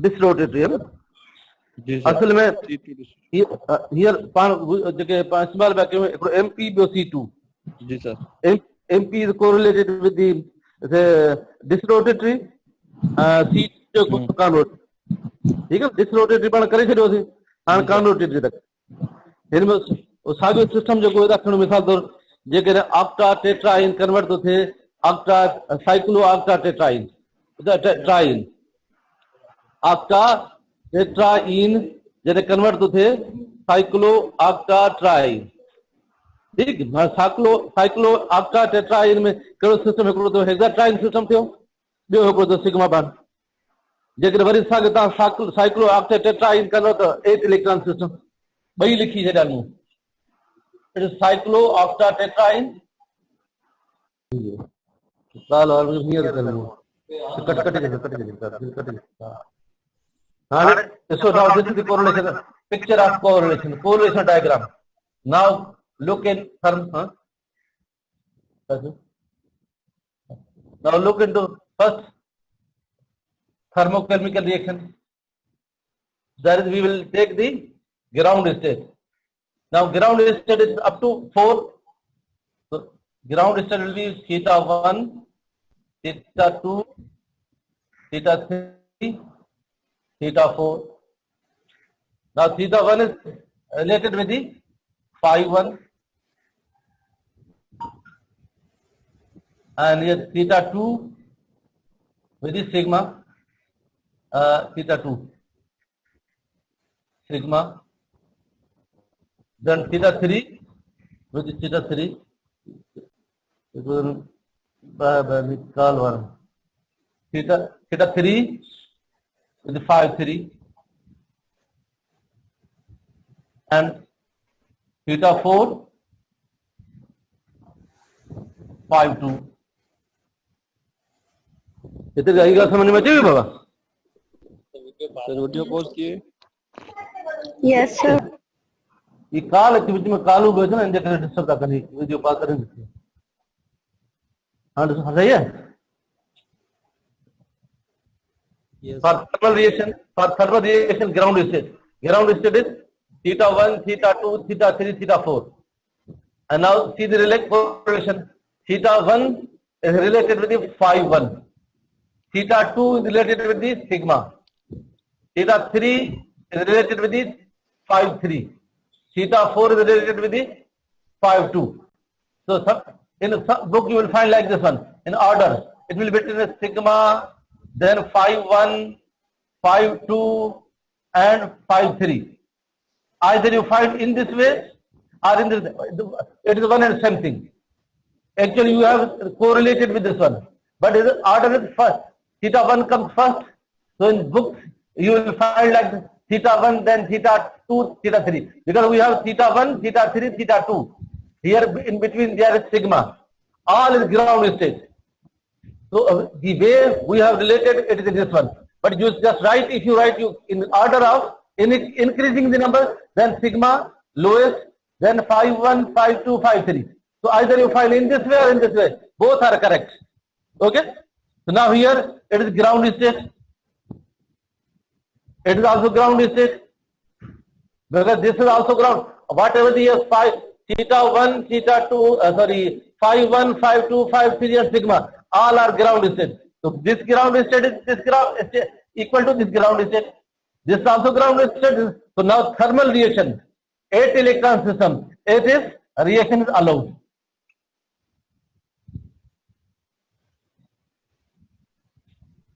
डिसरोटेटरी है ना जी असल में हियर पाण जेके इस्तेमाल पिया कयूं हिकिड़ो MP/C2 जी sir MP is correlated with the disrotatory C conrotatory ठीक है डिसरोटेटरी पाण करे छॾियोसीं हाणे कॉनरोटेटरी तक हिन में साॻियो सिस्टम जेको रखणु मिसाल तौर जेकॾहिं ऑक्टा टेट्राइन कन्वर्ट थो थिए ऑक्टा साइक्लो ऑक्टा टेट्राइन ट्राइन ऑक्टा टेट्राइन जॾहिं कन्वर्ट थो थिए साइक्लो ऑक्टा ट्राइन ठीक साइक्लो ऑक्टा टेट्राइन में कहिड़ो सिस्टम हिकिड़ो थियो हेक्साट्राइन सिस्टम थियो ॿियो हिकिड़ो थियो सिग्मा बॉन्ड जेकॾहिं वरी साॻियो तव्हां साइक्लो ऑक्टा टेट्राइन कंदो त 8 इलेक्ट्रॉन सिस्टम ॿई लिखी छॾिया मूं इट इज साइक्लो ऑक्टा टेट्राइन काल और हियर कट हाणे ॾिसो now this is the correlation picture of correlation diagram now look in now look into first thermochemical reaction. That is, we will take the ground state. Now ground state is up to 4. So ground state will be theta 1, theta 2, theta 3, theta 4. Now theta 1 is related with the phi 1 and here theta 2 with the sigma theta 2 sigma, then theta 3 with the theta 3 it will call one theta 3 with the phi 3 and theta 4 phi 2 इतने आएगा समझ में चाहिए बाबा sir video pause किए yes sir ये काल के बीच में कालू गए थे ना इंजेक्टर डिस्टर्ब कर करनी वीडियो पॉज करेंगे हाँ सही है for thermal reaction ground state is theta 1 theta 2 theta 3 theta 4 and now see the correlation theta 1 is related with the phi 1 theta 2 is related with the sigma theta 3 is related with the phi 3 theta 4 is related with the phi 2 so in the book you will find like this one in order it will be between sigma then phi 1 phi 2 and phi 3 either you find in this way or in this it is one and same thing actually you have correlated with this one but the order is first theta 1 comes first so in books you will find like theta 1 then theta 2 theta 3 because we have theta 1 theta 3 theta 2 here in between there is sigma all is ground state so the way we have related it is this one but you just write if you write you in order of increasing the number then sigma lowest then phi 1 phi 2 phi 3 so either you find in this way or in this way both are correct okay so now here it is ground state it is also ground state because this is also ground whatever the phi theta 1 theta 2 phi 1 phi 2 phi 3 and sigma all are ground state so this ground state is this ground state equal to this ground state this is also ground state so now thermal reaction 8 electron system it is reaction is allowed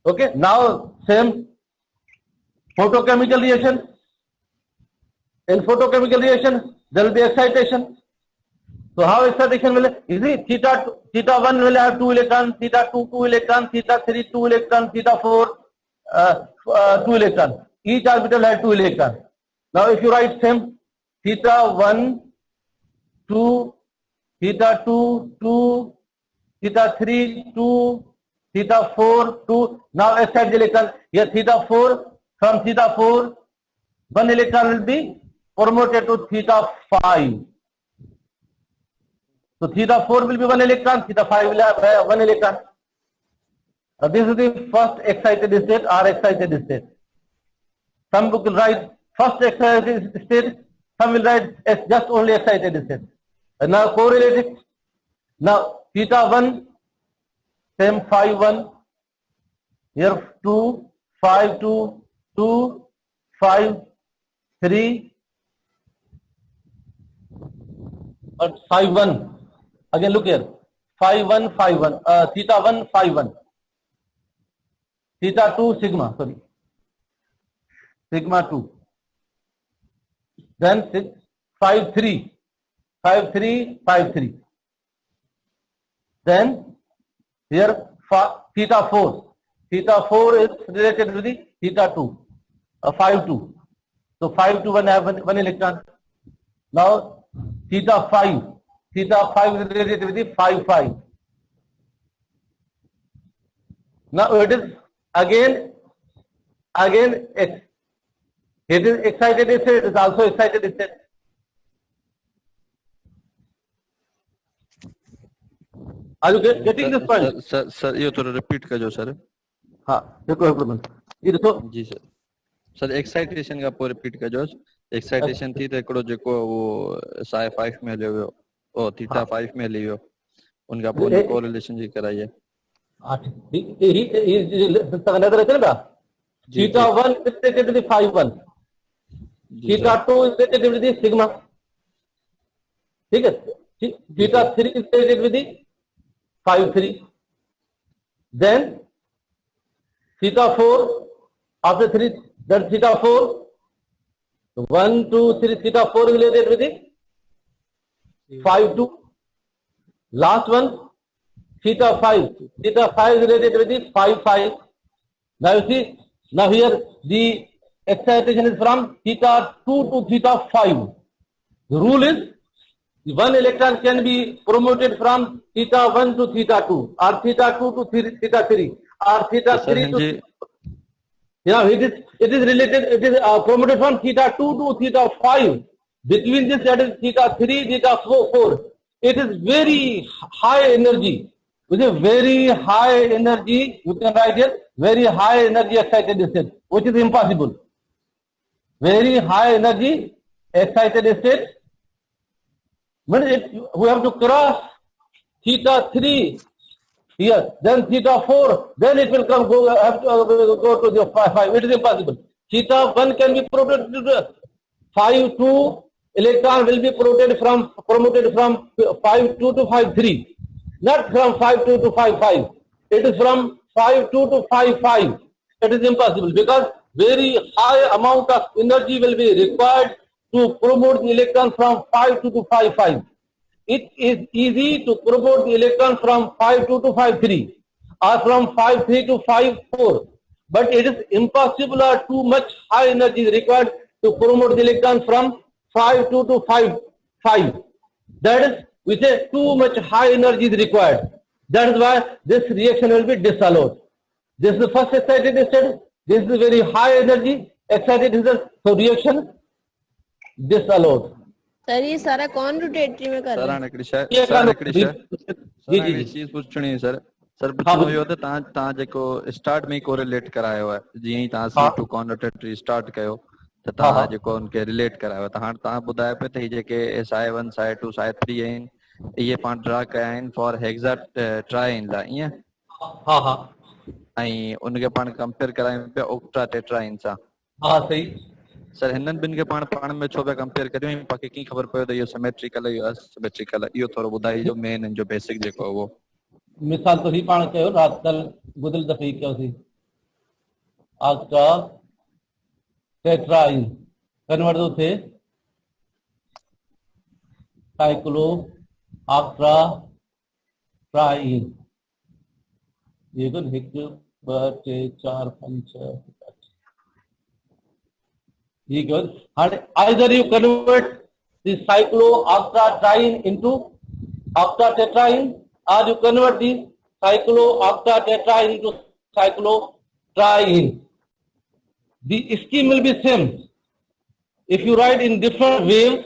okay now same photochemical reaction in photochemical reaction there will be excitation so how excitation will you see theta 1 will have 2 electron theta 2 2 electron theta 3 2 electron theta 4 2 electron each orbital has 2 electron now if you write same theta 1 2 theta 2 2 theta 3 2 theta 4 2 now excite the electron here theta 4 from theta 4 one electron will be promoted to theta 5 so theta 4 will be 1 electron theta 5 will have 1 electron this is the first excited state or excited state some will write first excited state, some will write as just only excited state. And now correlated. Now theta 1, same phi 1, here 2, 5 2, 2, 5 3, but phi 1. Again look here, phi 1 phi 1, theta 1 phi 1, theta 2 sigma, sorry, sigma 2. Then 6, 5 3, 5 3, 5 3. Then here theta 4. Theta 4 is related with the theta 2, 5 2. So 5 to 1 have one electron. Now theta 5. Theta 5 is related with the 5 5. Now it is again X. It is excited state, it is also excited state. Are you getting this point? Sir ये थोड़ा repeat कर जो sir. हाँ देखो ये देखो जी sir. Sir excitation का पूरा रिपीट कर जो. एक्साइटेशन थी तो एकड़ो जेको वो साइ 5 में लियो ओ थीटा 5 में लियो उनका पूरा कोरिलेशन जी कराइए. हाँ ठीक. ये नजर रहते ना theta 1 is related with the phi 1, theta 2 is related with the sigma. ठीक है. theta 3 is related with the phi 3. Then theta 4 after 3, then theta 4, 1 2 3, theta 4 is related with the 5 2. Last one theta 5. Theta 5 is related with the 5 5. Now you see, now here the excitation is from theta 2 to theta 5. The rule is one electron can be promoted from theta 1 to theta 2, or theta 2 to theta 3, or theta 3 to. Yeah, it is related. It is promoted from theta 2 to theta 5. Between this, that is theta 3, theta 4. It is very high energy. With a very high energy, you can write here, very high energy excited state, which is impossible. Very high energy excited state. When we have to cross theta 3 here, then theta 4, then it will come have to go to the 5. It is impossible. Theta 1 can be promoted to 5 2. Electron will be promoted from 5 2 to 5 3. Not from 5 2 to 5 5. It is from 5 2 to 5 5. It is impossible because very high amount of energy will be required to promote the electron from 5 2 to 5 5. It is easy to promote the electron from 5 2 to 5 3 or from 5 3 to 5 4. But it is impossible or too much high energy is required to promote the electron from 5 2 to 5 5. That is, we say too much high energy is required. That is why this reaction will be disallowed. This is the first excited state. This is very high energy excited state. So reaction disallowed. Sir ये सारा कौन rotatory में कर रहा है? जी चीज पूछनी है सर. सर पुछो यो त ता जेको स्टार्ट में कोरिलेट करायो है जी ही ता C2 कौन रोटेटरी स्टार्ट कयो त ता जेको उनके रिलेट करायो त हां ता बुधाए पे त जेके SI1 SI2 SI3 आइन ये पाण ड्रा कया आइन फॉर हेक्सा ट्राइन ला इए. हां हां. आई उनके पाण कंपेयर करायो पे ऑक्टा टेट्राइन सा. हां सही. सर हिनन बिन के पाण में छो पे कंपेयर करियो पाके की खबर पयो त यो सिमेट्रिकल है यो असिमेट्रिकल है यो थोरो बुधाई जो मेन जो बेसिक जेको वो मिसाल तो ही पाण कयो रात कल गुदल दफे कयो सी ऑक्टा टेट्राइन कन्वर्ट तो थे साइक्लो ऑक्टा ट्राइन ये को 1 2 3 4 5 He goes, and either you convert the cyclooctatriene into octatetraene, or you convert the cyclooctatetraene into cyclotriene. The scheme will be same. If you write in different ways,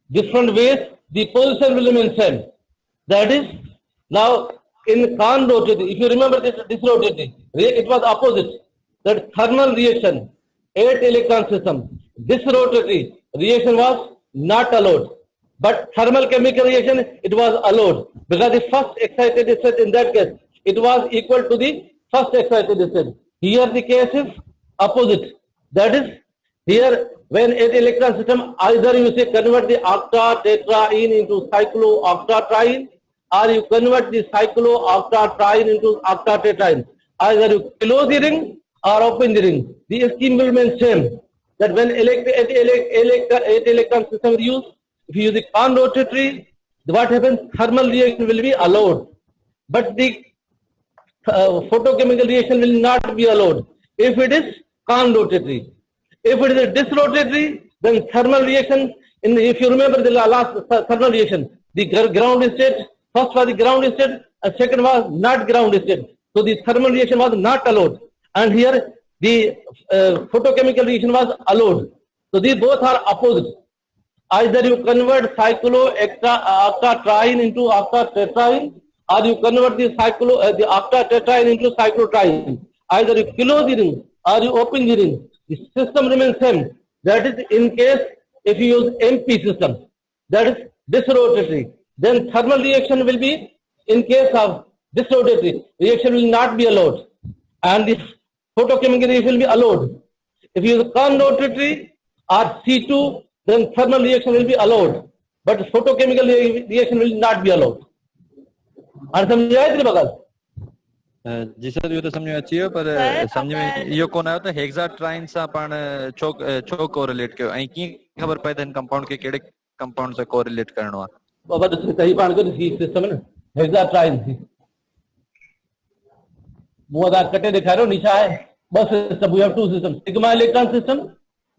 the position will remain same. That is, now in Kahn rotating, if you remember this rotating, it was opposite. That thermal reaction 8 electron system. This rotatory reaction was not allowed. But thermal chemical reaction, it was allowed. Because the first excited state in that case, it was equal to the first excited state. Here the case is opposite. That is, here when 8 electron system, either you say convert the octatetraene into cyclooctatriene, or you convert the cyclooctatriene into octatetraene. Either you close the ring or open the ring. The scheme will remain same. That when 8 electron system is used, if you use the conrotatory, what happens? Thermal reaction will be allowed, but the photochemical reaction will not be allowed if it is conrotatory. If it is a disrotatory, then thermal reaction, if you remember the last thermal reaction, the ground state, first was the ground state and second was not ground state. So the thermal reaction was not allowed, and here the photochemical reaction was allowed. So these both are opposite. Either you convert cyclooctatriene into octatetraene, or you convert the octatetraene into cyclotriene. Either you close the ring or you open the ring. The system remains same. That is in case if you use MP system, that is disrotatory. Then thermal reaction will be, in case of disrotatory, reaction will not be allowed, and this photochemical reaction will be allowed. If you use conrotatory or C2, then thermal reaction will be allowed, but photochemical reaction will not be allowed. And समझाया तेरे बगल? जी sir, यो तो समझ में अच्छी है, पर समझ में यो कोन आयो तो हेक्साट्राइन सा पाण छो कोरिलेट कयो ऐं की खबर पए त इन कंपाउंड के केड़े कंपाउंड से कोरिलेट करणो आ? बाबा तो सही पाण को सी सिस्टम है ना, हेक्साट्राइन थी मुआदा कटे दिखा रहे हो निशा है बस system. We have two systems, sigma electron system.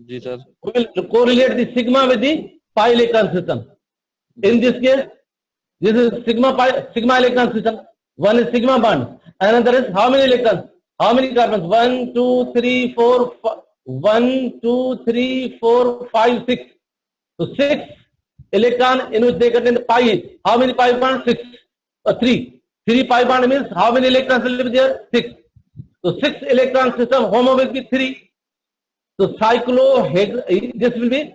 जी sir. We will correlate the sigma with the pi electron system. In this case, this is sigma electron system. One is sigma bond, another is how many electrons? How many carbons? 1, 2, 3, 4, 1, 2, 3, 4, 5, 6. So 6 electron in which they contain the pi. How many pi bonds? 6. 3. 3 pi bond means how many electrons will be there? 6. So 6 electron system, HOMO will be 3. So this will be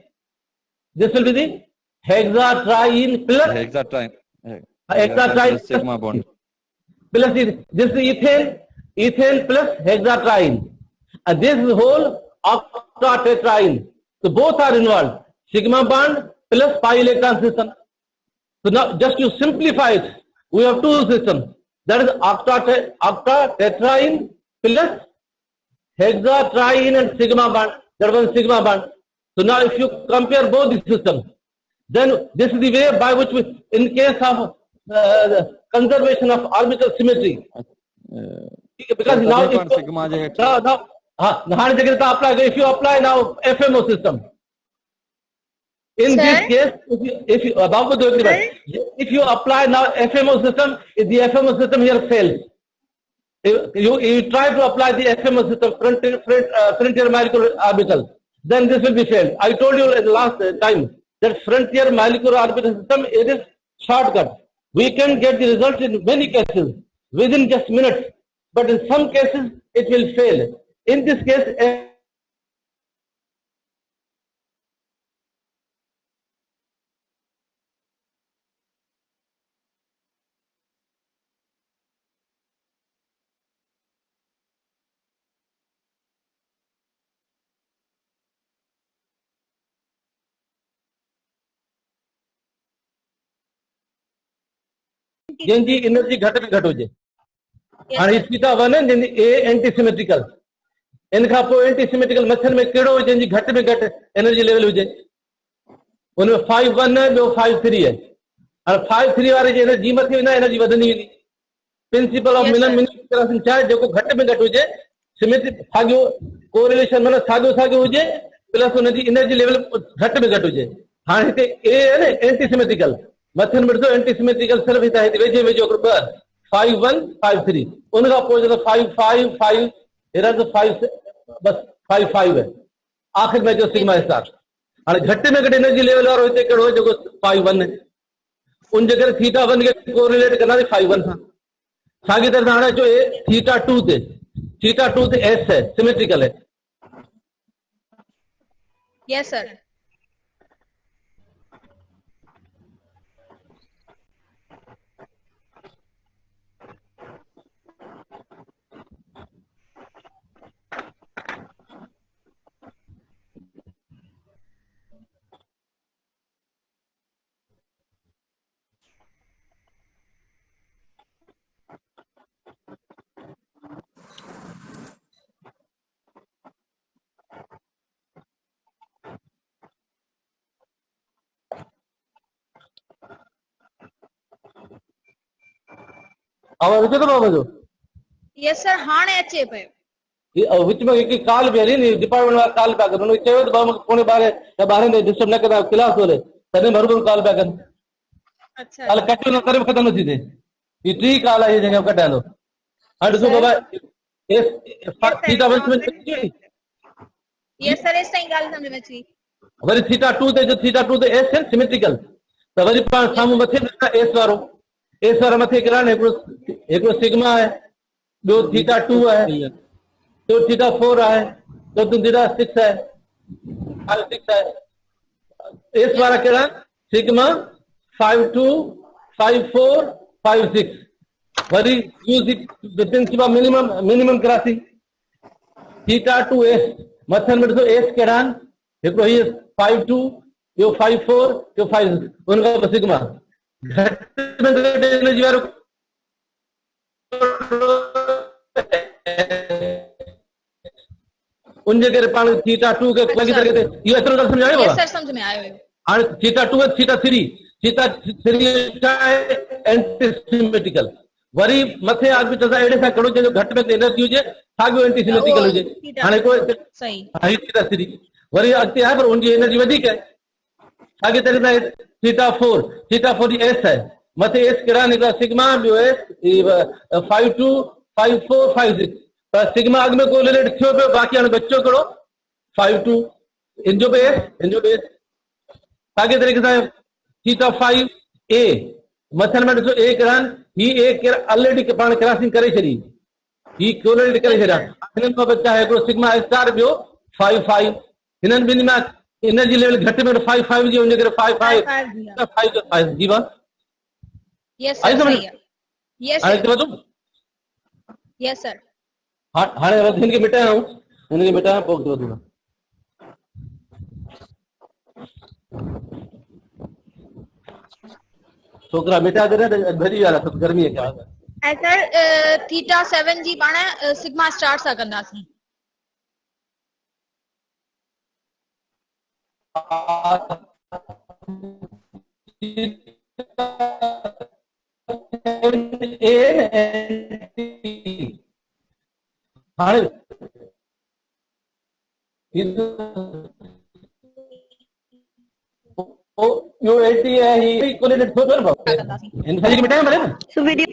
the hexatriene plus hexatriene sigma bond plus this is ethane plus hexatriene, and this is whole octatetraene. So both are involved, sigma bond plus pi electron system. So now just to simplify it, we have two systems, that is octatetraene plus hexatriene and sigma bond, that was sigma bond. So now if you compare both the systems, then this is the way by which we, in case of conservation of orbital symmetry, because now if you apply now FMO system, in this case, if you apply now FMO system, if the FMO system here fails, you try to apply the FMO system, frontier molecular orbital, then this will be failed. I told you in the last time that frontier molecular orbital system, it is shortcut. We can get the result in many cases within just minutes, but in some cases it will fail. In this case, जिनकी energy घट में घट हो जाए हाणे theta 1 है जिन ए anti symmetrical इनका पो एंटी सिमेट्रिकल मेथड में केड़ो जिनकी घट में घट एनर्जी लेवल हो जाए उनमें 5-1 है ॿियो 5-3 है और 5-3 वारे जी एनर्जी मथे ना एनर्जी वधंदी वेंदी प्रिंसिपल ऑफ मिलन मिनिमम चाहे जेको घट में घट हो जाए सिमेट्रिक साॻियो कोरिलेशन मतलब साॻियो हो जाए प्लस उनजी एनर्जी लेवल घट में घट हो जाए हाणे हिते ए है ना एंटी सिमेट्रिकल मथन मिर्दो एंटी सिमेट्रिकल सिर्फ हिते वेझे वेझो 5-1 5-3 उनका पोइ 5-5-5 हेरा तो 5 बस 5-5 है आखिर में जो सिग्मा स्टार हाणे घट में घट एनर्जी लेवल वारो हिते केड़ो जेको 5-1 है उन जगह थीटा 1 के कोरिलेट करना 5-1 सां साॻी तरह हाणे जो थीटा 2 ते एस है सिमेट्रिकल है Yes, sir. आवाज अचे थो मुंहिंजो? Yes, sir. हाणे अचे पियो। विच में हिकु कॉल पे हली नी, डिपार्टमेंट वारा कॉल पिया कनि, हुनखे चयो त पौणे 12 या 12 ताईं डिस्टर्ब न कंदा, क्लास हले, तॾहिं बरोबर कॉल पिया कनि। अच्छा कॉल कटियो न करे ख़तम न थी थिए। ही टी कॉल आहे जंहिंखे कटिया थो। हाणे ॾिसो बाबा, थीटा वन में Yes, sir. इस ताईं ॻाल्हि सम्झ में अची। वरी थीटा 2 ते जो थीटा 2 ते एस है सिमेट्रिकल, त वरी पाण साम्हूं मथे एस वारो मथे किरान हिकिड़ो सिग्मा आहे, ॿियो थीटा 2 आहे, ॿियो थीटा 4 आहे, ॿियो थीटा 6 आहे, 6 आहे। एस वारा कहिड़ा? Sigma 52 54 56। Worry use the principle of minimum crossing. Theta 2 S मथन में ॾिसो एस कहिड़ा आहिनि, हिकिड़ो हीअ 52, ॿियो 54, ॿियो 56, उनखां पोइ सिग्मा। घटि में घटि एनर्जी वारो उनजे करे पाण थीटा 2 खे लॻी सघे थो। इहो एतिरो त सम्झ आयो Yes, बाबा? sir. समझ में आयो हुयो। हाणे थीटा 2 ऐं थीटा 3, थीटा 3 छा आहे? Anti symmetrical. वरी मथे आर्बिटर सां अहिड़े सां कहिड़ो जंहिंजो घटि में एनर्जी हुजे, साॻियो एंटी सिमेट्रिकल हुजे। हाणे कोई सही। हाई थीटा 3 वरी अॻिते आहे पर उनजी एनर्जी वधीक आहे। साॻे तरह सां थीटा 4 जी एस आहे, मथे एस कहिड़ा निकिता? सिग्मा, ॿियो एस 52 54 56। त सिग्मा अॻ में कोरिलेट थियो पियो, बाक़ी हाणे बचियो कहिड़ो? 52। इनजो बि एस। साॻे तरीक़े सां थीटा 5 ए, मथनि में ॾिसो ए कहिड़ा आहिनि? ही ए ऑलरेडी पाण क्रॉसिंग करे छॾी, ही कोरिलेट करे छॾिया। हिननि खां बचा आहे हिकिड़ो सिग्मा स्टार, ॿियो 55। हिननि ॿिनि में एनर्जी लेवल घटि में 55 जी, उनजे करे 55 जी बात। Yes, sir. सही है। Yes, हाणे sir. वधो? Yes, sir. हाणे हिनखे मिटायूं, हिनखे मिटायां पोइ वधूं। छोकिरा मिटा दे न, भॼी विया सब गर्मी क्या ऐं सर थीटा 7 जी पाण सिग्मा स्टार सां कंदासीं। हाणे यो 80 है, ही कोरिलेट थो पियो न भाउ। इन सॼी मिटायूं भले न। So video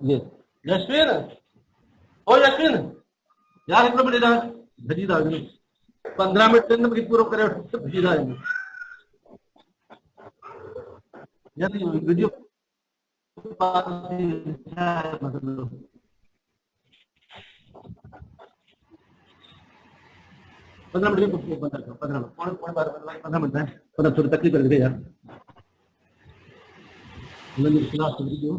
ये यशवीर, ओ यशवीर यार हिकिड़ो मिनट ॾिजां, भॼी था वञो। 15 मिनट में मूंखे पूरो करे वठो, भॼी था वञो। यार वीडियो 15 मिनट में 15 मिनट है, थोड़ी तकलीफ कर दे यार। क्लास वीडियो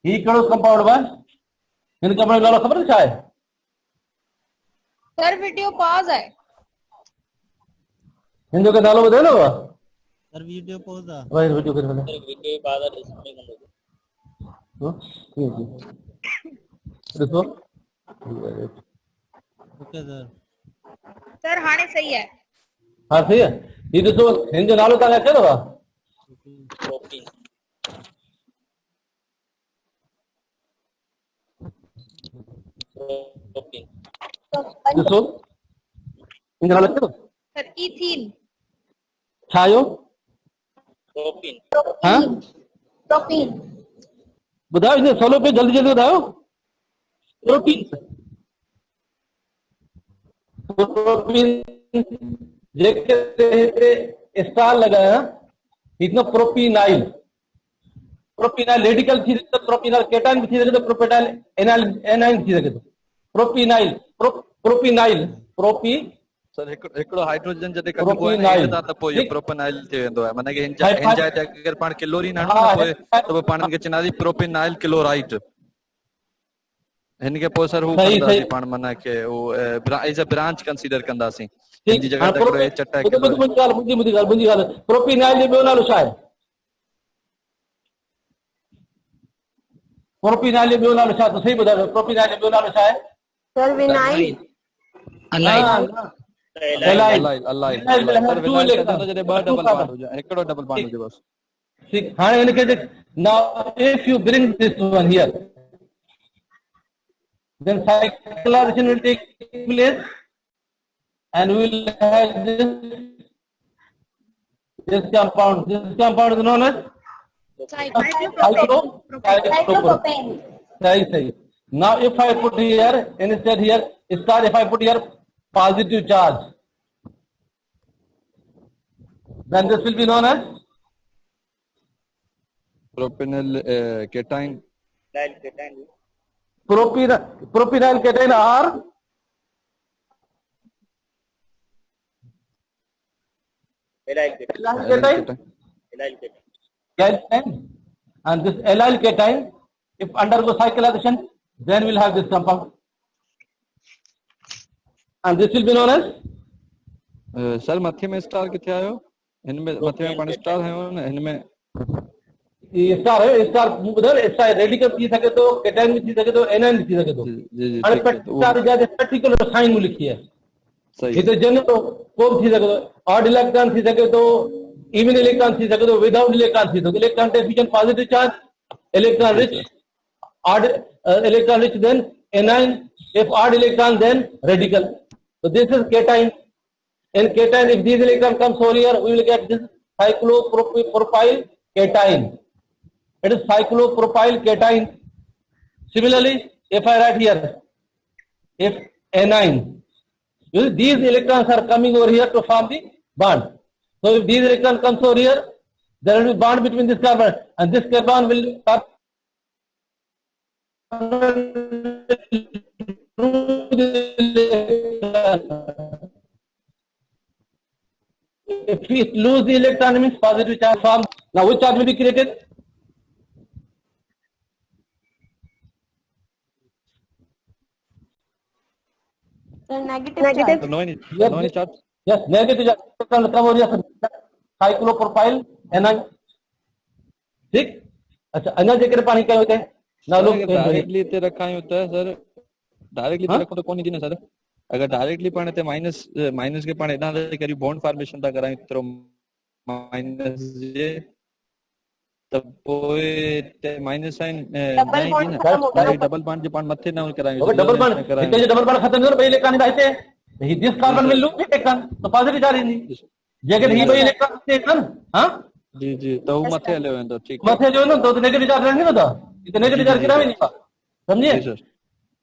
ही कहिड़ो कंपाउंड बा? हिन कंपाउंड नालो ख़बर छा आहे? सर वीडियो पॉज है। हिन जो नालो ॿुधायो न? सर वीडियो पॉज आहे। वही वीडियो कर वञे। सर वीडियो बाद डिस्प्ले कंदो। ॾिसो ओके सर। सर हाणे सही है। हाँ सही है। ये ॾिसो हिन जो नालो तव्हां खे अचेव? प्रोटीन ॾिसो हिन जो नालो अचेव? Sir ethene. छा आयो? प्रोटीन हाँ प्रोटीन। ॿुधायो हिन सवलो पे जल्दी ॿुधायो। प्रोटीन प्रोपीन जेके स्टार लगाया इतना प्रोपीनाइल प्रोपीनाइल रेडिकल थी तो प्रोपीनाइल केटाइन थी तो प्रोपेटाइल एनाइन थी तो प्रोपीनाइल प्रोपीनाइल प्रोपी सर हिकिड़ो हाइड्रोजन जॾहिं कढिबो आहे न इन तां त पोइ इहो प्रोपेनाइल थी वेंदो आहे माने कि हिन जाइ ते अगरि पाण क्लोरीन हणूं न पोइ त पोइ पाण खे चवंदासीं प्रोपेनाइल क्लोराइड हिन खे पोइ सर हू कंदासीं पाण माना कि हू एज अ ब्रांच कंसीडर कंदासीं हिन जी जॻह ते हिकिड़ो एच अटैक मुंहिंजी ॻाल्हि प्रोपीनाइल जो ॿियो नालो छा आहे प्रोपीनाइल जो ॿियो नालो छा त सही ॿुधायो प्रोपीनाइल जो ॿियो नालो छा आहे सर विनाइल हिकिड़ो डबल बॉन्ड हुजे बस हाणे हिनखे now if you bring this one here then cyclization will take place and we will have this compound is known as cyclopropane. Sahi. Now if I put here instead here star, if I put here positive charge, then this will be known as propenyl cation. Propynyl cation are allyl cation, and this allyl cation if undergo cyclization then we'll have this compound and this will be known as sir मथे में star किथे आयो इनमें मथे में पाण star है न इनमें स्टार है स्टार उधर स्टार रेडिकल थी सके तो कैटाइन भी थी सके तो एनाइन भी थी सके तो अरे स्टार ज्यादा पर्टिकुलर साइन में लिखी है सही तो जन तो कोब थी सके तो ऑड इलेक्ट्रॉन थी सके तो इवन इलेक्ट्रॉन थी सके तो विदाउट इलेक्ट्रॉन थी तो electron deficient positive charge electron rich odd electron rich then anion if odd electron then radical so this is cation in cation if these electron comes over here we will get this cyclopropyl cation. It is cyclopropyl cation. Similarly, if I write here, if anion, these electrons are coming over here to form the bond. So if these electrons comes over here, there will be bond between this carbon and this carbon will if we lose the electron, it means positive charge form. Now which charge will be created? Sir, negative charge. no any charge Yes, negative charge come over here. Cyclopropyl anion. ठीक अच्छा अनिल जेकर पानी क्या होता है ना लोग directly ते रखायो त सर डायरेक्टली ते रखो तो कोनी थी ना सर अगर डायरेक्टली पाण ते माइनस के पाण एडा ते करी बॉन्ड फॉर्मेशन ता करायो तो माइनस जे तब पोए ते माइनस साइन डबल बॉन्ड जे पाण मथे ना करायो डबल बॉन्ड इतने डबल बॉन्ड खत्म हो पहले इलेक्ट्रॉन रहते ही this carbon will lose electron तो पॉजिटिव चार्ज नहीं जगह ही भाई इलेक्ट्रॉन इलेक्ट्रॉन हां जी तो मथे ले वेंदो ठीक मथे जो ना तो नेगेटिव चार्ज रहने ना इतने नेगेटिव चार्ज गिरा भी नहीं समझिए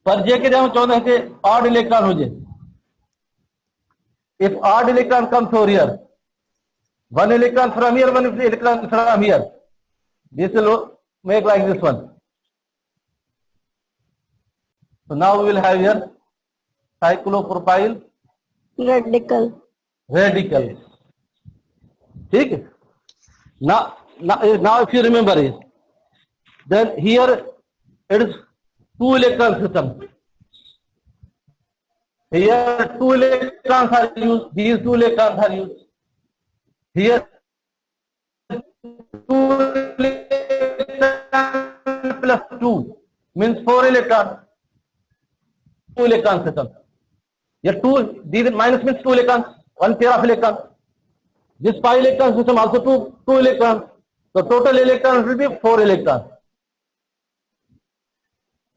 पर जे के जाऊं चाहते हैं कि ऑड इलेक्ट्रॉन हो जाए if odd electron comes over here one electron from here one electron from here this will make like this one so now we will have here cyclopropyl Radical. ठीक है now if you remember it then here it is two electron system. Here two electrons are used. These two electrons are used. Here two electrons plus two means four electrons. Two electron system. Here two. These minus means two electrons. One pair of electrons. This pi electron system also two electrons. So total electrons will be four electrons.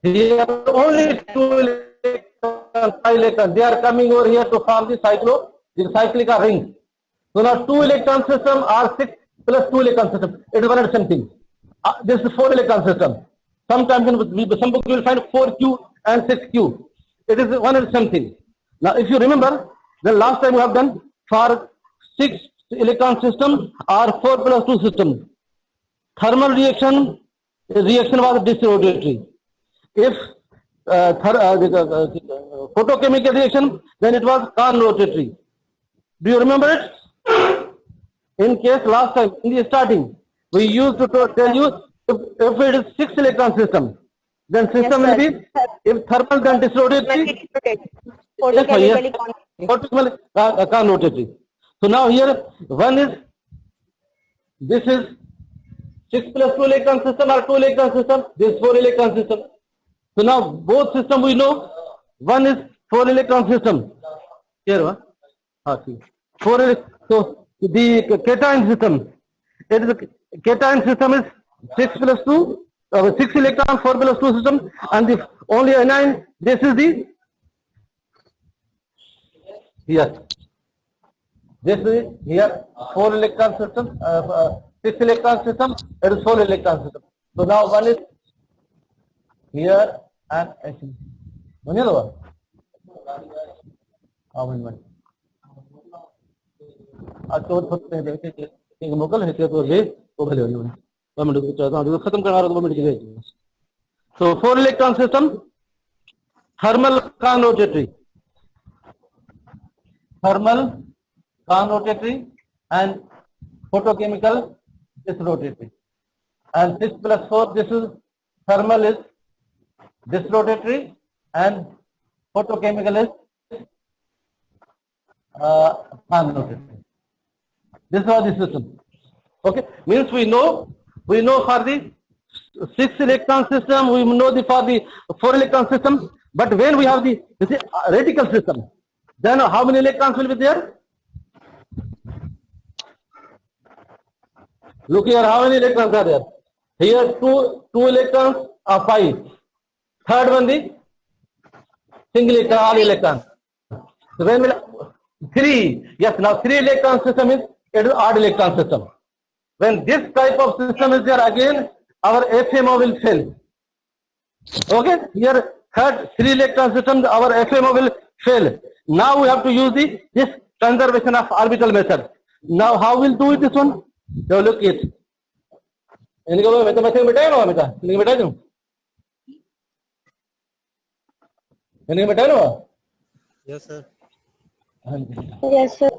Here only two electrons, they are coming over here to form the cyclic ring. So now two electron system are 6 plus two electron system. It is one and same thing. This is 4 electron system. Sometimes in some book you will find 4q and 6q. It is one and same thing. Now, if you remember, the last time we have done for 6 electron system or 4+2 system, thermal reaction was disrotatory. If photochemical reaction, then it was conrotatory. Do you remember it? In case last time in the starting, we used to tell you if it is 6 electron system, then system will be if thermal then disrotatory. Photochemically Conrotatory. So now here one is this is 6+2 electron system or 2 electron system. This 4 electron system. So now both system we know. One is 4 electron system. Here, 4. So the cation system. It is cation system is 6+2, 6 electron 4+2 system, and the only anion. This is the here. This is here 4 electron system, 6 electron system. It is 4 electron system. So now one is here and actually. So 4 electron system, thermal conrotatory. Thermal conrotatory and photochemical disrotatory. And 6+4, this is thermal is disrotatory and photochemical is conrotatory. This is how the system. Okay, means we know for the 6 electron system, we know for the 4 electron system, but when we have the radical system, then how many electrons will be there? Look here, how many electrons are there? Here 2 electrons are 5. Third one the single electron, all electrons. So when will 3? Yes, now 3 electron system is odd electron system. When this type of system is there, again our FMO will fail. Okay, here third 3 electron system, our FMO will fail. Now we have to use this conservation of orbital method. Now how we'll do it this one? So look it. Yes, sir. Yes, sir.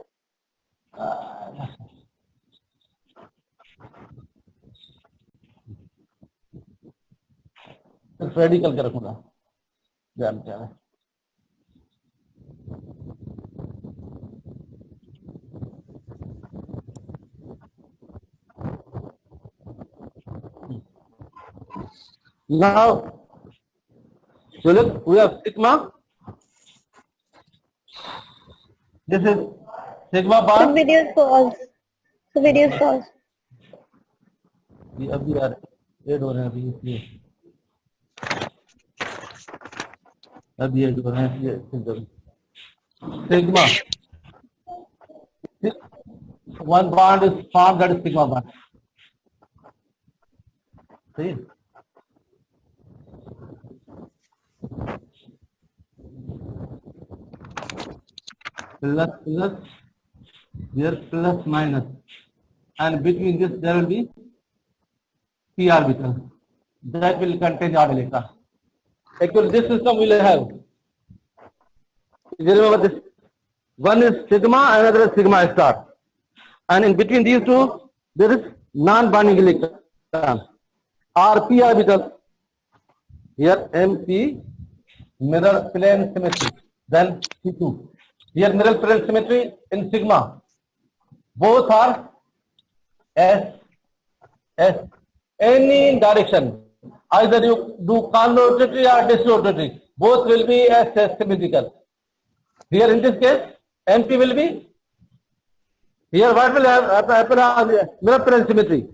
Radical के रखूंगा ध्यान क्या है now so look we have sigma. This is sigma bar. The video is false. The video is false. ये अभी यार add हो रहे हैं अभी इसलिए अभी ऐड हो रहे हैं इसलिए sigma one bond is formed, that is sigma bond. See plus plus here plus minus and between this there will be p orbital that will contain odd electron. Actually this system will have, you remember this, one is sigma, another is sigma star, and in between these two there is non-bonding electron or p orbital. Here MP mirror plane symmetry, then C2. Here mirror plane symmetry in sigma. Both are S. Any direction, either you do conrotatory or disrotatory, both will be S symmetrical. Here in this case, MP will be. Here what will happen? Mirror plane symmetry.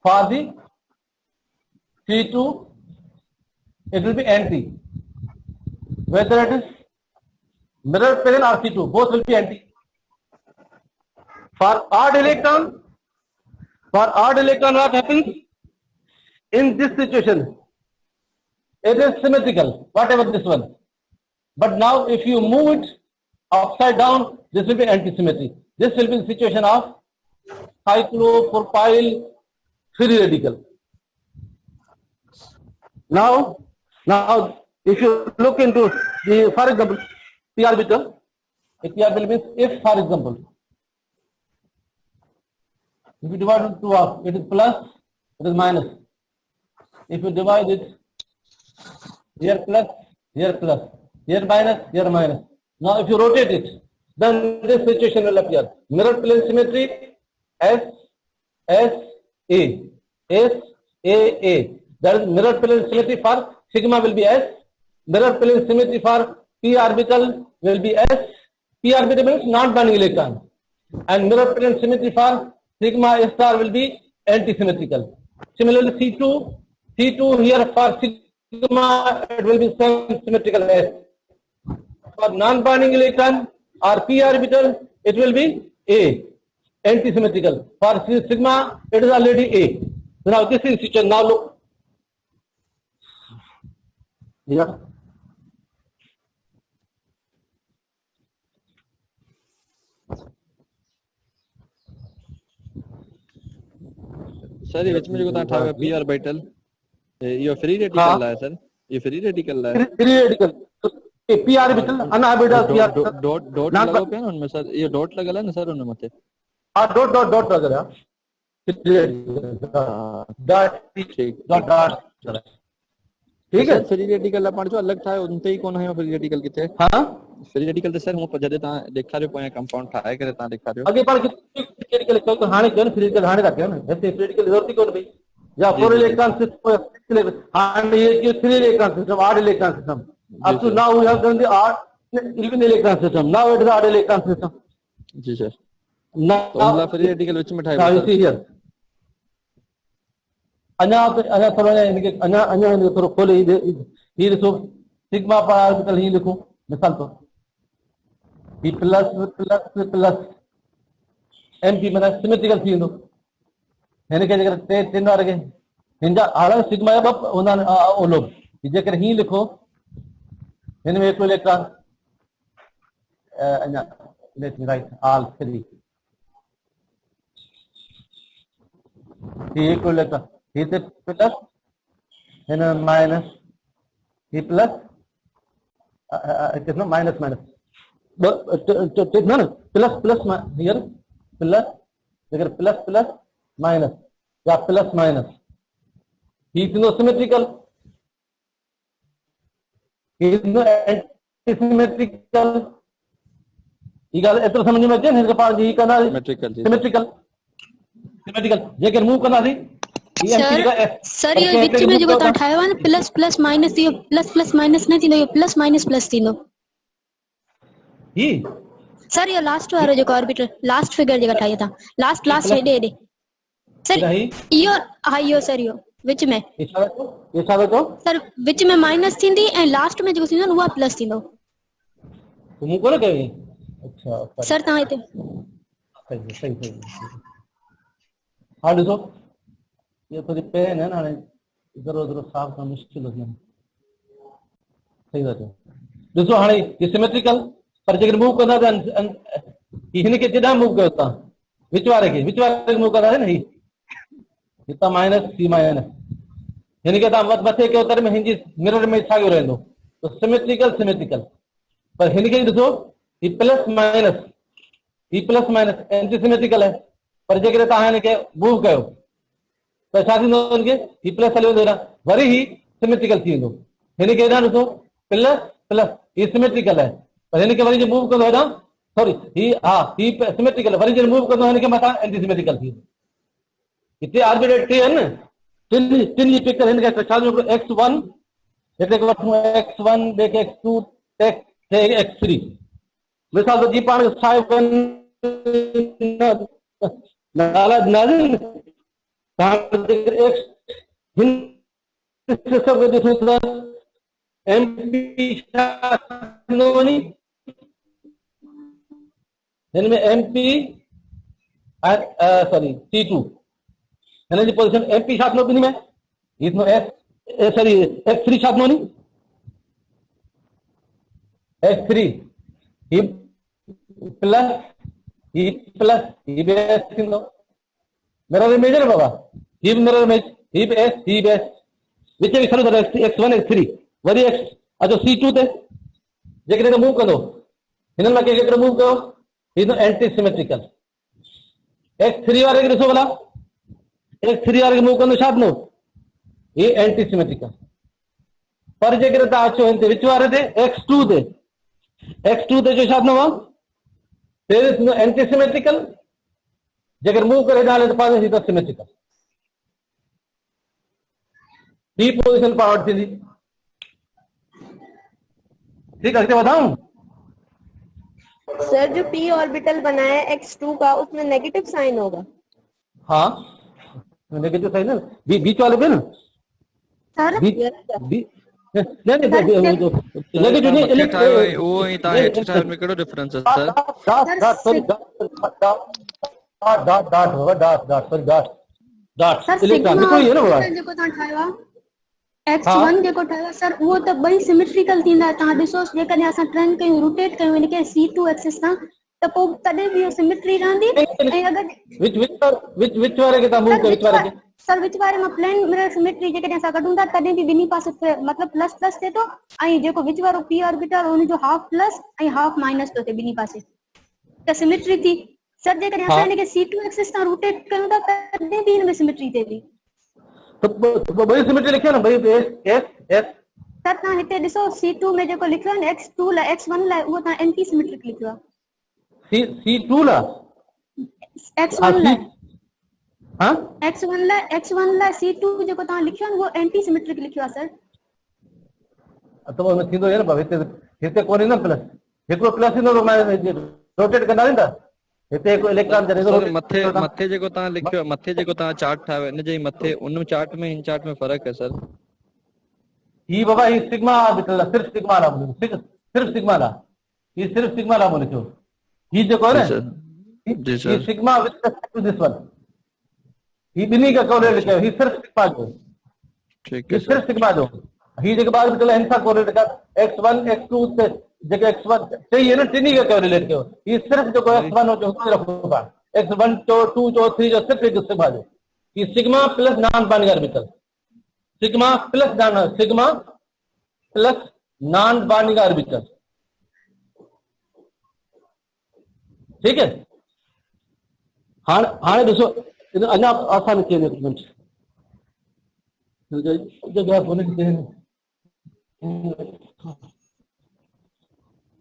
For the C2, it will be anti. Whether it is mirror plane or C2, both will be anti. For odd electron, what happens in this situation? it is symmetrical, whatever this one. But now if you move it upside down, this will be antisymmetry. This will be the situation of cyclopropyl free radical. Now if you look into the, for example, p orbital, a p orbital means if, for example, if you divide it into half, it is plus, it is minus. If you divide it here plus, here minus, here minus. Now if you rotate it, then this situation will appear. Mirror plane symmetry, S, A. That is mirror plane symmetry for sigma will be S. Mirror plane symmetry for p orbital will be S. P orbital means non-bonding electron. And mirror plane symmetry for sigma star will be antisymmetrical. Similarly, C2 here for sigma it will be symmetrical S. For non-bonding electron or p orbital it will be A, antisymmetrical. For sigma it is already A. So now this is situation. Now look. Yeah. Sir ये विच में जो तव्हां ठाहियो P orbital इहो free radical आहे sir, ये free radical आहे। Free radical p orbital अनऑर्बिटल p orbital dot लॻो पियो न उनमें सर, इहो डॉट लॻल आहे न सर उन मथे। हां डॉट लॻल आहे। ठीक है। फ्री रेडिकल पाण जो अलग ठाहियो उनते ई कोन है फ्री रेडिकल किथे। हां फ्री रेडिकल ते सर हूं जॾहिं तव्हां ॾेखारियो पोयां कंपाउंड ठाहे करे तव्हां ॾेखारियो अॻे पाण फ्री रेडिकल कयो त हाणे कयो न फ्री रेडिकल हाणे था कयो न हिते फ्री रेडिकल ज़रूरत ई कोन पई या फोर इलेक्ट्रॉन सिस्टम हाणे ये थ्री इलेक्ट्रॉन सिस्टम आठ electron system up to now we have done the odd even electron system, now it is odd electron system। जी सर। now तो फ्री रेडिकल विच में now you ठाहियो see here अञा थोरो खोले ही ॾिसो sigma पर orbital ही लिखो मिसाल तौर ही प्लस एमपी मतलब सिमेट्रिकल थी वेंदो हिन खे जेकर टिन वारे खे हिन जा हालांकि सिग्मा जा ॿ हूंदा आहिनि ओलोब जेकर ही लिखो हिन में हिकु इलेक्ट्रॉन अञा let me write all three ही हिकु इलेक्ट्रॉन ही ते प्लस हिन में माइनस ही प्लस कितना माइनस ना प्लस हियर प्लस अगर प्लस माइनस या प्लस माइनस ही थींदो सिमेट्रिकल एंटीसिमेट्रिकल ये गाल एतिरो समझ में अचे न हिन पाण जी कंदा सिमेट्रिकल जेके मूव कंदासीं सर ये विच में जो ता ठायो है प्लस प्लस माइनस ये प्लस माइनस न थींदो ये प्लस माइनस थींदो ही सर ये लास्ट वारो जो ऑर्बिटल लास्ट फिगर जो ठाया था लास्ट हेडे सर यो सर यो विच में इशारो तो सर विच में माइनस थींदी ए लास्ट में जो थींदो वो प्लस थींदो तुम को कहे अच्छा सर ता इते सही हां ॾिसो ये थोड़ी पेन है ना इधर उधर साफ करना मुश्किल हो गया सही बात है ॾिसो हाणे ये सिमेट्रिकल पर जेकर मूव कंदा त हिन खे केॾां मूव कयो था विच वारे खे मूव कंदा न ही हितां माइनस सी माइनस हिन खे तव्हां मथे कयो त हिन जी मिरर में छा रहंदो तो सिमेट्रिकल पर हिन खे ॾिसो ही प्लस माइनस एंटी सिमेट्रिकल है पर जेकर तव्हां हिन खे मूव कयो तो छा थींदो हिन खे ही प्लस हली वेंदो वरी ही सिमेट्रिकल थी वेंदो हिन खे हेॾां ॾिसो प्लस ही सिमेट्रिकल है पर हिन खे वरी जे मूव कंदो हेॾां सॉरी ही सिमेट्रिकल वरी जे मूव कंदो हिन खे मथां एंटी सिमेट्रिकल थी वेंदो हिते आर्बिट्रेट टे आहिनि न टिन जी पिक्चर हिन खे छा x1 हिते खे वठूं x1 ॿिए खे x2 x3 मिसाल तो जी पाण साहिब नाला नाज़िल एमपी इनमें एमपी सॉरी C2 हिन जी पोजीशन एमपी छा थींदो ॿिन्ही में ही थींदो S सॉरी x3 छात्र नहीं x3 हीप प्लस हीप s मिरर इमेज है बाबा हीप मिरर इमेज हीप s विच में खड़ो x1 x3 वरी x अच्छा c2 ते जेकॾहिं मूव कंदो हिननि मां कंहिंखे मूव कयो हीउ एंटी सिमेट्रिकल x3 वारे खे ॾिसो भला x3 वारे खे मूव कंदो छा थींदो हीउ एंटी सिमेट्रिकल पर जेकॾहिं तव्हां अचो हिन ते विच वारे ते x2 ते जो छा थींदो आहे थींदो एंटी सिमेट्रिकल जेकर मूव करे हले त पासे थींदो सिमेट्रिकल हीअ पोजीशन पाण वटि थींदी ठीक है अॻिते वधाऊं सर जो p ऑर्बिटल बना है x2 का उसमें नेगेटिव साइन होगा हाँ नेगेटिव साइन है बीच वाले पे ना सर नेगेटिव नहीं वो ही ता हेठ साइड में केड़ो डिफरेंस है सर डॉट होगा डॉट सर इलेक्ट्रॉन सिग्मा कोई है ना बाबा जेको तव्हां ठाहियो आहे x1 जेको ठाहियो सर उहो त ॿई सिमेट्रिकल थींदा तव्हां ॾिसो जेकॾहिं असां टर्न कयूं रोटेट कयूं इनखे c2 एक्सिस सां त पोइ तॾहिं बि सिमेट्री रहंदी ऐं अगरि विच वारे के ता मूव कर विच वारे के सर विच वारे मां प्लेन मिरर सिमेट्री जेकॾहिं असां कढूं था तॾहिं बि ॿिन्ही पासे मतिलबु प्लस प्लस थिए थो ऐं जेको विच वारो p ऑर्बिटल उन जो हाफ प्लस ऐं हाफ माइनस थो थिए ॿिन्ही पासे त सिमेट्री थी सर जेकॾहिं असां हिनखे c2 एक्सिस सां रोटेट कयूं था तॾहिं बि हिन में सिमेट्री थिए थी तो बड़ी सिमेट्री लिखियो ना भाई एस सर तव्हां हिते ॾिसो c2 में जेको लिखियो आहे न x2 लाइ x1 लाइ उहो तव्हां एंटी सिमेट्रिक लिखियो आहे C2 ला x1 लाइ हां x1 लाइ c2 जेको तव्हां लिखियो आहे उहो एंटी सिमेट्रिक लिखियो आहे सर तो वो थींदो है ना भाई हिते कोनी ना प्लस हिकड़ो प्लस ईंदो मैं रोटेट कंदा नी हिते को इलेक्ट्रॉन जने सर मथे जेको तव्हां लिखियो मथे जेको तव्हां चार्ट ठाहियो इन जे मथे उन चार्ट में इन चार्ट में फर्क है सर ही बाबा ही सिग्मा ऑर्बिटल सिर्फ सिग्मा ला बोलो सिर्फ सिग्मा ला ये सिर्फ सिग्मा ला बोलो ही जो है ना जी sir sigma with respect to this one ही बिनी का कोरिलेट किया ही सिर्फ सिग्मा जो ठीक है सिर्फ सिग्मा जो ही जगह बाद ऑर्बिटल इनसा कोरिलेट का x1 x2 से जगह x1 चाहिए ना टिनी का कोरिलेट किया ये सिर्फ जो x1 हो जो रखूंगा x1 जो 2 जो 3 जो सिर्फ एक सिग्मा जो ये sigma plus non binding orbital sigma plus non binding orbital ठीक है हाणे ॾिसो अञा आसान थी वेंदो जगह कोन्हे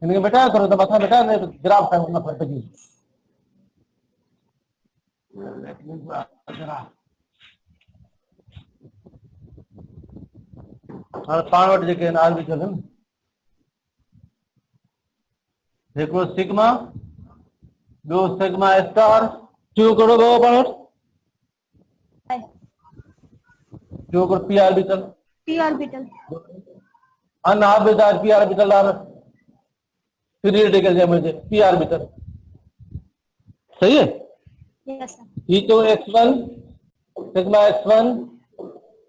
इनके बेटा करो तो मथा बेटा ने ग्राफ का ना फट गई हां पाण वटि जेके आल बि चलन हिकिड़ो सिग्मा ॿियो सिग्मा स्टार टियों कहिड़ो बाबा पाण वटि टियों कहिड़ो p orbital unorbital p orbital are periodical जैसे p ऑर्बिटल सही है यस सर ये तो x1 sigma x1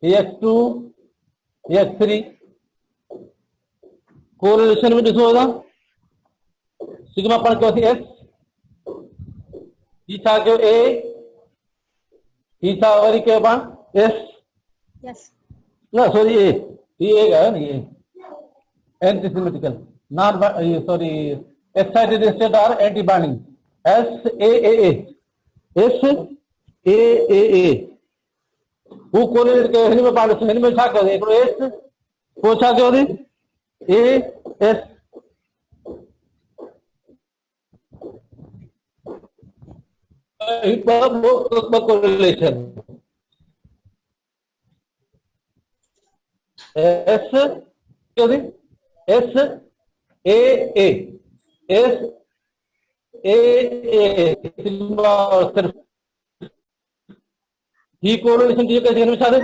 x2 x3 correlation में ॾिसो होगा सिग्मा पाण कयो थी s ही छा कयो a ही छा वरी कयो पाण s यस ना सॉरी a ये है ना ये anti symmetrical non sorry excited state are anti binding s a वो कोरिलेट कयो हिन में पाण हिन में छा कयो हिकिड़ो s पोइ छा कयो थी a s कोरिलेशन S क्या थी S A सिग्मा और सिर्फ ही कोरिलेशन चाहिए कैसे में सारे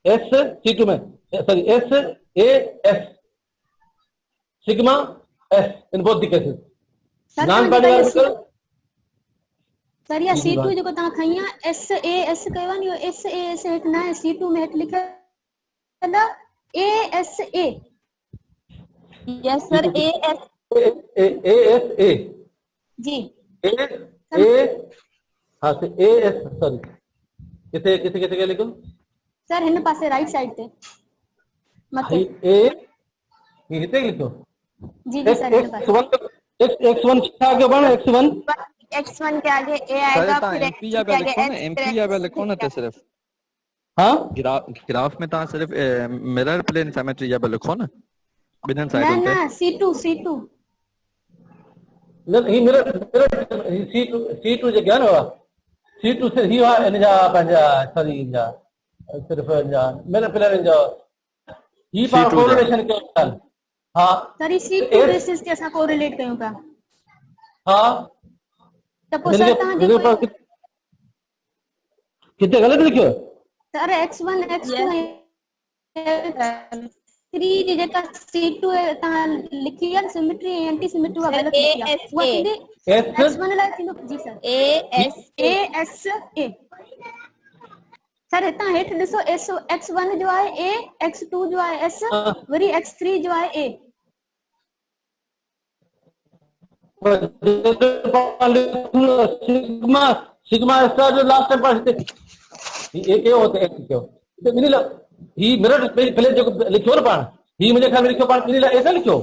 S C2 में sorry S A S sigma S in both the cases non binding orbital sir या C2 जेको तव्हां खई आहे SAS कयो आहे नी SAS हेठ ना है C2 में हेठ लिखियल ASA yes sir AS ASA जी हाँ से AS सॉरी किथे किथे किथे क्या लिखो सर हिन पासे राइट साइड ते मथे ए ये किथे लिखो जी जी सर हिन पासे X1 क्या आगे बढ़ X1 के आगे A सर आएगा तव्हां फिर एमपी X2 जा के पिया आगे लिखो न S एमपी जा पिया लिखो न ते सिर्फ हाँ ग्राफ में तव्हां सिर्फ मिरर प्लेन सिमेट्री जा पिया लिखो न ॿिन्हिनि ना साइडुनि ते ना C2 ही मेरा C2 जो क्या ना C2 से ही हुआ इन जा पंजा सॉरी इन जा सिर्फ इन जा मेरा प्लेन इन जा ही पार C2 जा। कोरिलेशन के साथ हाँ सर ई C2 बेसिस ते असां कोरिलेट कयूं था हाँ त पोइ सर तव्हां मेरे जेको पास कितने गलत लिखियो सर X1 X2 3 जी जेका C2 है तव्हां लिखी आहे सिमेट्री एंटी सिमेट्री वा गलत लिखी आहे उहा थींदी X1 लाइ थींदो जी सर ASA सर हितां हेठ ॾिसो X1 जो आहे A X2 जो आहे S वरी X3 जो आहे A सिग्मा स्टार जो लास्ट टाइम पढ़ते ये क्या होता है क्यों तो मिनिला ही मेरा पहले जो लिखो ना पाण ही मुझे ख्याल में लिखो पाण मिनिला ऐसा लिखो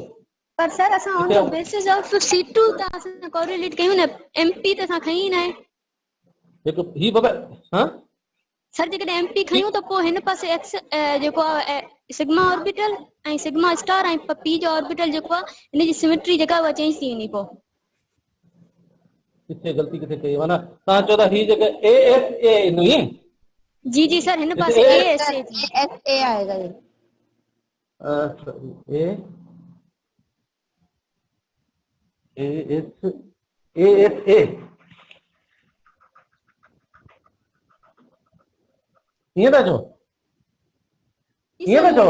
पर सर असां on the basis of C2 त असां कोरिलेट कयूं न MP त असां खई न आहे देखो ही बाबा हां सर जेकॾहिं MP खयूं त पोइ हिन पासे X जेको आहे सिग्मा ऑर्बिटल ऐं सिग्मा स्टार ऐं P जो ऑर्बिटल जेको आहे हिन जी सिमेट्री जेका उहा चेंज थी वेंदी पोइ किथे गलती किथे कई माना ता चोदा ही जगह ASA नहीं जी जी सर हिन पासे ASA थी SA आएगा ये ASA ये ना जो ये ना जो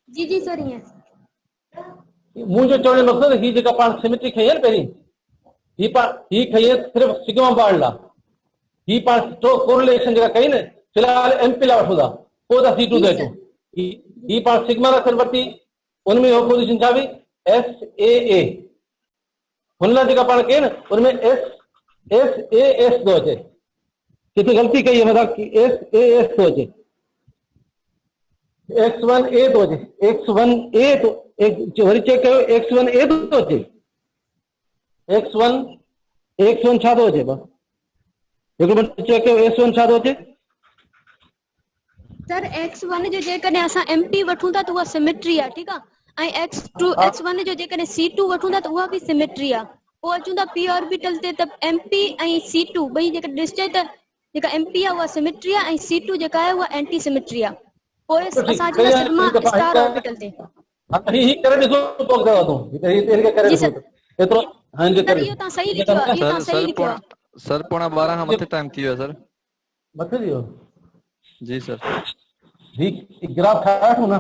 जी जी सर ईअं मुझे चवण जो मक़सद ही जेका पाण सिमेट्री खई है न पहिरीं ही खई है सिर्फ सिग्मा बार ला ही पाण तो कोरिलेशन जेका कई न फिलहाल एमपी ला वठो था पोइ था C2 ते अचूं ही पाण सिग्मा ला सिर वरिती उनमें हो पोजीशन छा हुई SAA हुन लाइ जेका पाण कई न उनमें SAS थो अचे किथे ग़लती कई है मतलब कि SAS थो अचे X1A तो अचे X1A तो एक वरी चेक कयो X1A तो अचे X1 छा थो अचे बस हिकु मिनट चेक कयो X1 छा थो अचे सर X1 जो जेकॾहिं असां MP वठूं था त उहा सिमेट्री आहे ठीकु आहे ऐं X1 जो जेकॾहिं C2 वठूं था त उहा बि सिमेट्री आहे पोइ अचूं था P ऑर्बिटल ते त MP ऐं C2 ॿई जेका ॾिसजे त जेका MP आहे उहा सिमेट्री आहे ऐं C2 जेका आहे उहा एंटी सिमेट्री आहे पोइ असां अचूं था सिग्मा स्टार ऑर्बिटल ते ही करे ॾिसो तो कयो तूं हिनखे करे जी ॾिसो सर एतिरो हां जे सर करे इहो तव्हां सही लिखियो आहे इहो तव्हां सही लिखियो आहे सर पोणा 12 खां मथे टाइम थी वियो सर मथे दियो जी सर ही ग्राफ ठाहियो ना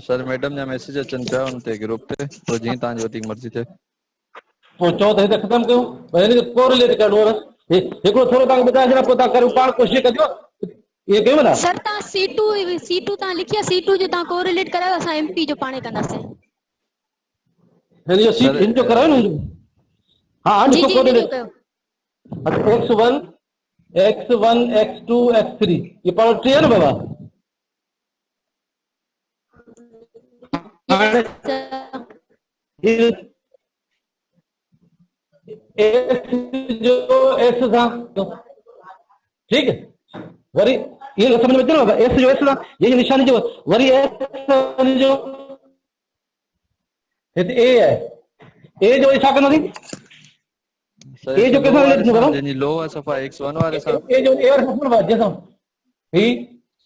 सर मैडम जा मैसेज अचनि पिया उन ते ग्रुप ते पोइ जीअं तव्हांजी वधीक मर्ज़ी थिए पोइ चओ त हिते ख़तमु कयूं भई हिनखे कोरिलेट करिणो आहे हिकिड़ो थोरो तव्हांखे ॿुधाए छॾियां पोइ तव्हां करियो पाण कोशिशि कजो इहे कयूं न सर तव्हां C2 तव्हां लिखी आहे C2 जो तव्हां कोरिलेट करायो असां MP जो पाणे कंदासीं हिन जो सीट हिन जो करायो न हा हां जी ॾिसो जी कोरिलेट कयो X1 X2 X3 ये पावर ट्री है ना बाबा ये जो S था ठीक है वरी ये समझ में अचे न S जो S था ये निशानी जो वरी S जो हिते A है A जो छा कंदो थी सर ये जो कैसा लिखनो करो जनी लो आहे सफ़ा X1 वारे सां ये जो A वारे सां बात जैसा ही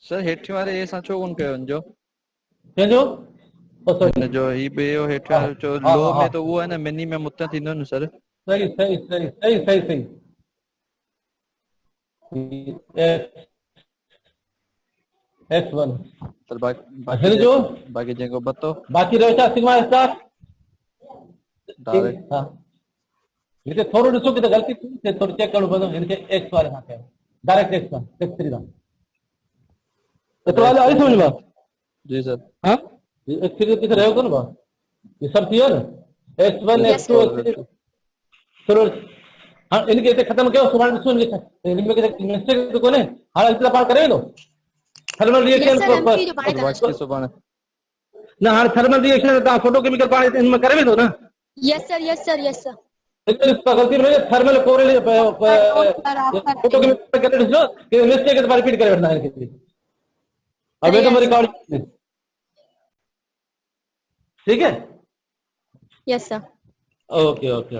सर हेठि वारे ए सां छो कोन कयो हुनजो जो हिन जो ही ॿियो हेठि वारो जो लो में त उहो आहे न मिनी में मुत थींदो न सर सही सही सही सही सही सही X1 सर हिन जो बाक़ी जेको बतो बाकी रहो छा सिग्मा स्टार डायरेक्ट हाँ इनके थोरो ॾिसो किथे ग़लती थी ते थोरो चेक करणो पवंदो इनके एक्स वारे खां कयो डायरेक्ट एक्स खां एक्स 3 खां एतिरो ॻाल्हि आई समझ में जी सर हाँ एक्स 3 किथे रहियो कोन भाउ ये सब थी वियो न x1 Yes, x2 x3 चलो हाँ इनके हिते ख़त्म कयो सुभाणे ॾिसो इनके इनमें किथे मिस्टेक त कोन्हे हाणे अॻिते पाण करे वेंदो thermal Yes, reaction sir, MP जो पाणे सर वाच की सुभाणे न हाणे थर्मल रिएक्शन तव्हां फोटोकेमिकल पाण इनमें करे वेंदो न yes sir yes sir yes sir गलती में थर्मल कोरिले फोटोकेमिकल करे ॾिसो कि मिस्टेक त रिपीट करे वठंदा आहिनि किथे अब ये तो मेरी रिकॉर्डिंग ठीक है यस सर ओके ओके